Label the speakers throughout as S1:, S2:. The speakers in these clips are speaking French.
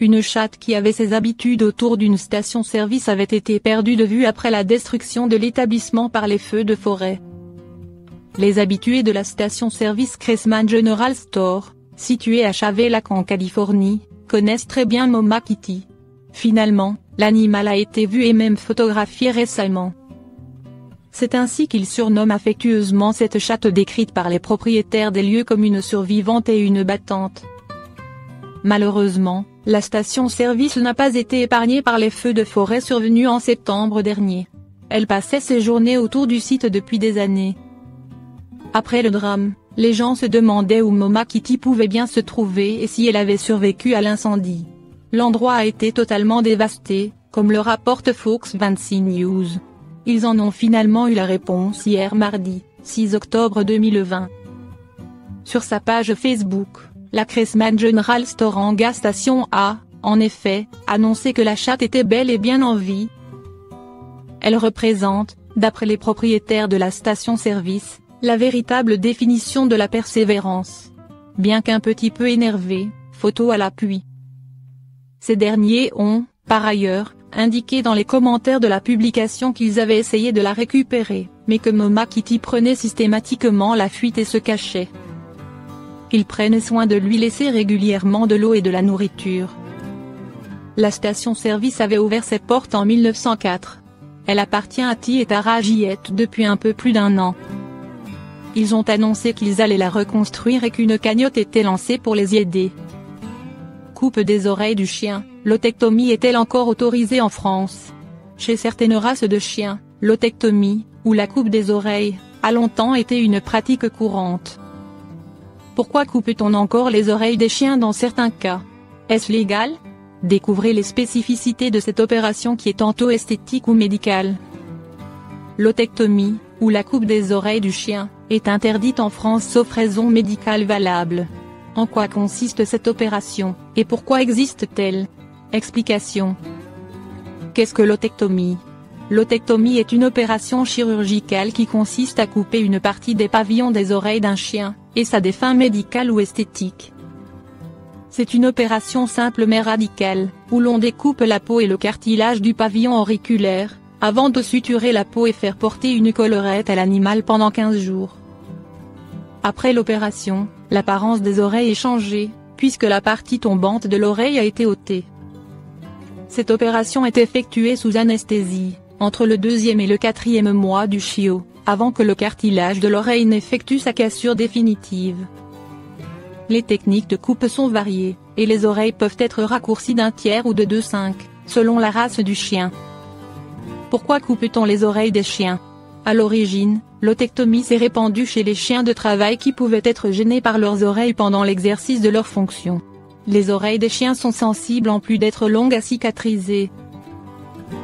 S1: une chatte qui avait ses habitudes autour d'une station-service avait été perdue de vue après la destruction de l'établissement par les feux de forêt. Les habitués de la station-service Cressman General Store, située à Chavelac en Californie, connaissent très bien Moma Kitty. Finalement, l'animal a été vu et même photographié récemment. C'est ainsi qu'ils surnomment affectueusement cette chatte décrite par les propriétaires des lieux comme une survivante et une battante. Malheureusement, la station-service n'a pas été épargnée par les feux de forêt survenus en septembre dernier. Elle passait ses journées autour du site depuis des années. Après le drame, les gens se demandaient où Moma Kitty pouvait bien se trouver et si elle avait survécu à l'incendie. L'endroit a été totalement dévasté, comme le rapporte Fox 26 News. Ils en ont finalement eu la réponse hier mardi, 6 octobre 2020. Sur sa page Facebook, la Cressman General Store en gas station a, en effet, annoncé que la chatte était bel et bien en vie. Elle représente, d'après les propriétaires de la station-service, la véritable définition de la persévérance. Bien qu'un petit peu énervé, photo à l'appui. Ces derniers ont, par ailleurs, indiqué dans les commentaires de la publication qu'ils avaient essayé de la récupérer, mais que Moma Kitty prenait systématiquement la fuite et se cachait. Ils prennent soin de lui laisser régulièrement de l'eau et de la nourriture. La station-service avait ouvert ses portes en 1904. Elle appartient à T et Tara Giette depuis un peu plus d'1 an. Ils ont annoncé qu'ils allaient la reconstruire et qu'une cagnotte était lancée pour les y aider. Coupe des oreilles du chien, l'otectomie est-elle encore autorisée en France? Chez certaines races de chiens, l'otectomie, ou la coupe des oreilles, a longtemps été une pratique courante. Pourquoi coupe-t-on encore les oreilles des chiens dans certains cas? Est-ce légal? Découvrez les spécificités de cette opération qui est tantôt esthétique ou médicale. L'otectomie, ou la coupe des oreilles du chien, est interdite en France sauf raison médicale valable. En quoi consiste cette opération, et pourquoi existe-t-elle? Explication. Qu'est-ce que l'otectomie? L'otectomie est une opération chirurgicale qui consiste à couper une partie des pavillons des oreilles d'un chien, et ça à des fins médicales ou esthétiques. C'est une opération simple mais radicale, où l'on découpe la peau et le cartilage du pavillon auriculaire, avant de suturer la peau et faire porter une collerette à l'animal pendant 15 jours. Après l'opération, l'apparence des oreilles est changée, puisque la partie tombante de l'oreille a été ôtée. Cette opération est effectuée sous anesthésie, entre le 2e et le 4e mois du chiot, avant que le cartilage de l'oreille n'effectue sa cassure définitive. Les techniques de coupe sont variées, et les oreilles peuvent être raccourcies d'1/3 ou de 2/5, selon la race du chien. Pourquoi coupe-t-on les oreilles des chiens? À l'origine, l'otectomie s'est répandue chez les chiens de travail qui pouvaient être gênés par leurs oreilles pendant l'exercice de leurs fonctions. Les oreilles des chiens sont sensibles en plus d'être longues à cicatriser.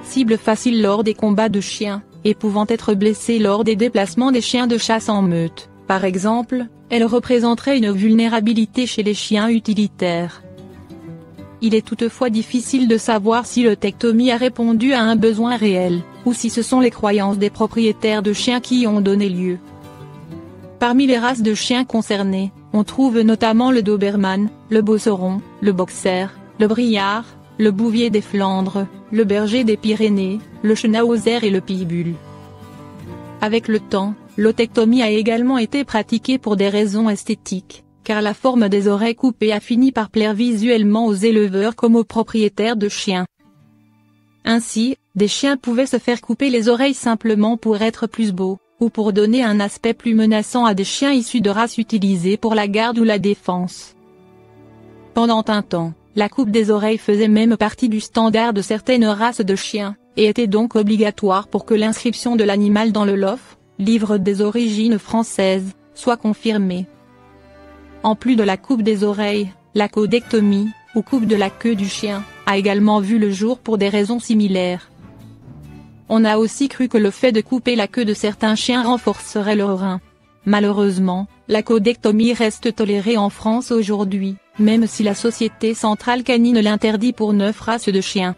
S1: Cible facile lors des combats de chiens, et pouvant être blessées lors des déplacements des chiens de chasse en meute, par exemple, elles représenteraient une vulnérabilité chez les chiens utilitaires. Il est toutefois difficile de savoir si l'otectomie a répondu à un besoin réel, ou si ce sont les croyances des propriétaires de chiens qui y ont donné lieu. Parmi les races de chiens concernées, on trouve notamment le Doberman, le Beauceron, le Boxer, le Briard, le Bouvier des Flandres, le Berger des Pyrénées, le Schnauzer et le Pitbull. Avec le temps, l'otectomie a également été pratiquée pour des raisons esthétiques, car la forme des oreilles coupées a fini par plaire visuellement aux éleveurs comme aux propriétaires de chiens. Ainsi, des chiens pouvaient se faire couper les oreilles simplement pour être plus beaux, ou pour donner un aspect plus menaçant à des chiens issus de races utilisées pour la garde ou la défense. Pendant un temps, la coupe des oreilles faisait même partie du standard de certaines races de chiens, et était donc obligatoire pour que l'inscription de l'animal dans le LOF, livre des origines françaises, soit confirmée. En plus de la coupe des oreilles, la caudectomie, ou coupe de la queue du chien, a également vu le jour pour des raisons similaires. On a aussi cru que le fait de couper la queue de certains chiens renforcerait leurs reins. Malheureusement, la caudectomie reste tolérée en France aujourd'hui, même si la Société centrale canine l'interdit pour 9 races de chiens.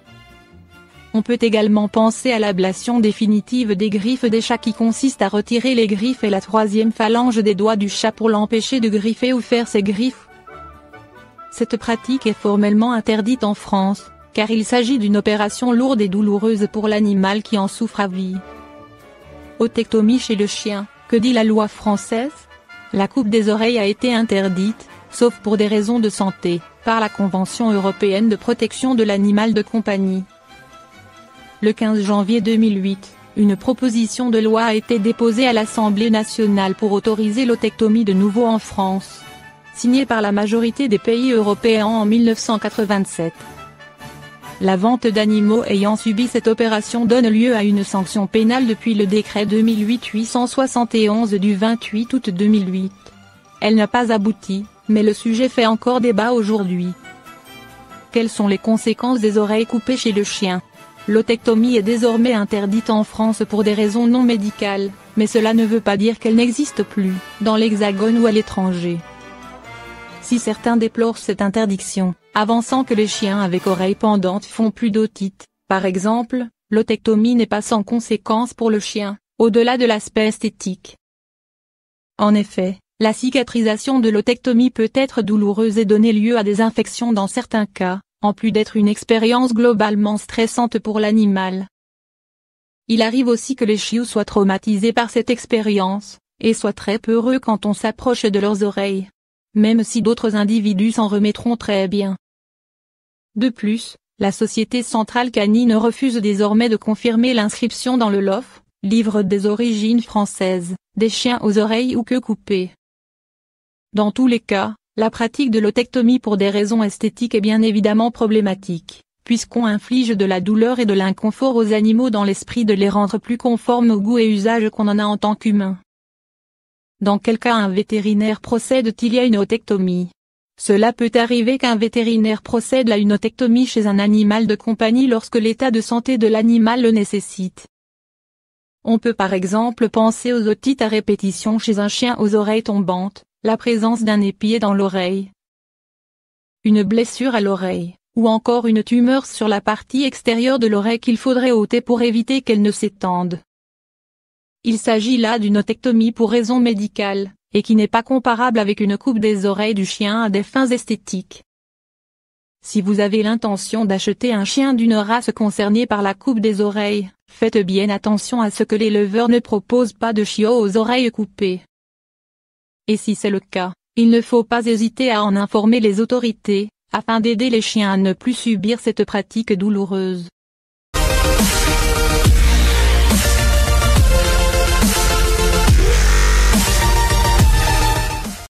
S1: On peut également penser à l'ablation définitive des griffes des chats qui consiste à retirer les griffes et la 3e phalange des doigts du chat pour l'empêcher de griffer ou faire ses griffes. Cette pratique est formellement interdite en France, car il s'agit d'une opération lourde et douloureuse pour l'animal qui en souffre à vie. Otectomie chez le chien, que dit la loi française? La coupe des oreilles a été interdite, sauf pour des raisons de santé, par la Convention européenne de protection de l'animal de compagnie. Le 15 janvier 2008, une proposition de loi a été déposée à l'Assemblée nationale pour autoriser l'otectomie de nouveau en France. Signée par la majorité des pays européens en 1987. La vente d'animaux ayant subi cette opération donne lieu à une sanction pénale depuis le décret 2008-871 du 28 août 2008. Elle n'a pas abouti, mais le sujet fait encore débat aujourd'hui. Quelles sont les conséquences des oreilles coupées chez le chien? L'otectomie est désormais interdite en France pour des raisons non médicales, mais cela ne veut pas dire qu'elle n'existe plus, dans l'Hexagone ou à l'étranger. Si certains déplorent cette interdiction, avançant que les chiens avec oreilles pendantes font plus d'otite, par exemple, l'otectomie n'est pas sans conséquence pour le chien, au-delà de l'aspect esthétique. En effet, la cicatrisation de l'otectomie peut être douloureuse et donner lieu à des infections dans certains cas, en plus d'être une expérience globalement stressante pour l'animal. Il arrive aussi que les chiots soient traumatisés par cette expérience, et soient très peureux quand on s'approche de leurs oreilles. Même si d'autres individus s'en remettront très bien. De plus, la Société centrale canine refuse désormais de confirmer l'inscription dans le LOF, livre des origines françaises, des chiens aux oreilles ou queues coupées. Dans tous les cas, la pratique de l'otectomie pour des raisons esthétiques est bien évidemment problématique, puisqu'on inflige de la douleur et de l'inconfort aux animaux dans l'esprit de les rendre plus conformes aux goûts et usages qu'on en a en tant qu'humains. Dans quel cas un vétérinaire procède-t-il à une otectomie? Cela peut arriver qu'un vétérinaire procède à une otectomie chez un animal de compagnie lorsque l'état de santé de l'animal le nécessite. On peut par exemple penser aux otites à répétition chez un chien aux oreilles tombantes, la présence d'un épieu dans l'oreille, une blessure à l'oreille, ou encore une tumeur sur la partie extérieure de l'oreille qu'il faudrait ôter pour éviter qu'elle ne s'étende. Il s'agit là d'une otectomie pour raison médicale, et qui n'est pas comparable avec une coupe des oreilles du chien à des fins esthétiques. Si vous avez l'intention d'acheter un chien d'une race concernée par la coupe des oreilles, faites bien attention à ce que l'éleveur ne propose pas de chiot aux oreilles coupées. Et si c'est le cas, il ne faut pas hésiter à en informer les autorités, afin d'aider les chiens à ne plus subir cette pratique douloureuse.